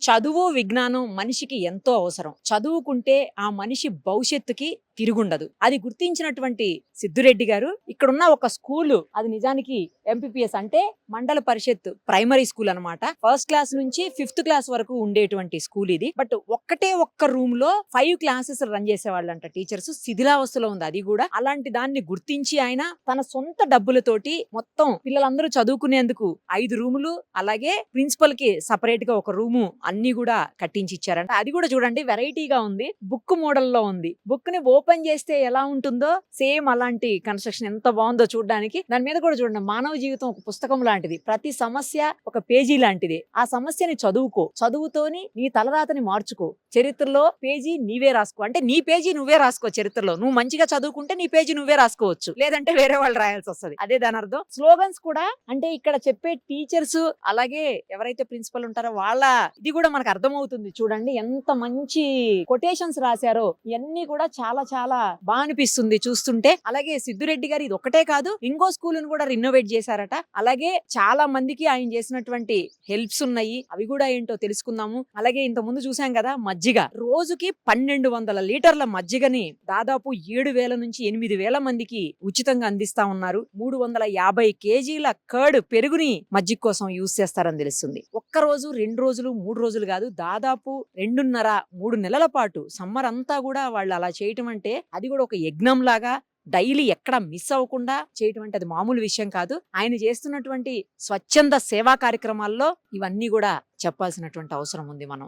చదువు, విజ్ఞానం మనిషికి ఎంతో అవసరం. చదువుకుంటే ఆ మనిషి భవిష్యత్తుకి తిరుగుండదు. అది గుర్తించినటువంటి సిద్ధిరెడ్డి గారు ఇక్కడున్న ఒక స్కూలు, అది నిజానికి ఎంపీపీఎస్ అంటే మండల పరిషత్ ప్రైమరీ స్కూల్ అన్నమాట. ఫస్ట్ క్లాస్ నుంచి 5th క్లాస్ వరకు ఉండేటువంటి స్కూల్ ఇది. బట్ ఒక్క రూమ్ లో 5 క్లాసెస్ రన్ చేసేవాళ్ళంట టీచర్స్. శిథిలావస్థలో ఉంది అది కూడా. అలాంటి దాన్ని గుర్తించి ఆయన తన సొంత డబ్బులతోటి మొత్తం పిల్లలందరూ చదువుకునేందుకు 5 రూములు, అలాగే ప్రిన్సిపల్ కి సపరేట్ గా ఒక రూము అన్ని కూడా కట్టించి ఇచ్చారంట. అది కూడా చూడండి వెరైటీగా ఉంది. బుక్ మోడల్ లో ఉంది. బుక్ ని ఓపెన్ చేస్తే ఎలా ఉంటుందో సేమ్ అలాంటి కన్స్ట్రక్షన్ ఎంత బాగుందో చూడడానికి. దాని మీద కూడా చూడండి, మానవ జీవితం ఒక పుస్తకం లాంటిది. ప్రతి సమస్య ఒక పేజీ లాంటిది. ఆ సమస్యని చదువుకో, చదువుతోని నీ తలరాతని మార్చుకో. చరిత్రలో పేజీ నీవే రాసుకో. అంటే నీ పేజీ నువ్వే రాసుకో. చరిత్రలో నువ్వు మంచిగా చదువుకుంటే నీ పేజీ నువ్వే రాసుకోవచ్చు, లేదంటే వేరే వాళ్ళు రాయాల్సి వస్తుంది. అదే దాని అర్థం. స్లోగన్స్ కూడా అంటే ఇక్కడ చెప్పే టీచర్స్, అలాగే ఎవరైతే ప్రిన్సిపల్ ఉంటారో వాళ్ళ ఇది కూడా మనకు అర్థమవుతుంది. చూడండి ఎంత మంచి కొటేషన్స్ రాశారో. ఇవన్నీ కూడా చాలా చాలా బాగా అనిపిస్తుంది చూస్తుంటే. అలాగే సిద్ధిరెడ్డి గారు ఇది ఒకటే కాదు, ఇంకో స్కూల్ ను కూడా రినోవేట్ చేశారట. అలాగే చాలా మందికి ఆయన చేసినటువంటి హెల్ప్స్ ఉన్నాయి. అవి కూడా ఏంటో తెలుసుకుందాము. అలాగే ఇంత ముందు చూసాం కదా మజ్జిగ. రోజుకి 1200 లీటర్ల మజ్జిగని దాదాపు 7,000 నుంచి 8,000 మందికి ఉచితంగా అందిస్తా ఉన్నారు. 350 కేజీల కర్డ్ పెరుగుని మజ్జిగ కోసం యూజ్ చేస్తారని తెలుస్తుంది. ఒక్క రోజు, 2 రోజులు, 3 రోజులు కాదు, దాదాపు 2.5-3 నెలల పాటు సమ్మర్ అంతా కూడా వాళ్ళు అలా చేయటం అంటే అది కూడా ఒక యజ్ఞం లాగా డైలీ ఎక్కడ మిస్ అవ్వకుండా చేయటం అంటే అది మామూలు విషయం కాదు. ఆయన చేస్తున్నటువంటి స్వచ్ఛంద సేవా కార్యక్రమాల్లో ఇవన్నీ కూడా చెప్పాల్సినటువంటి అవసరం ఉంది మనం.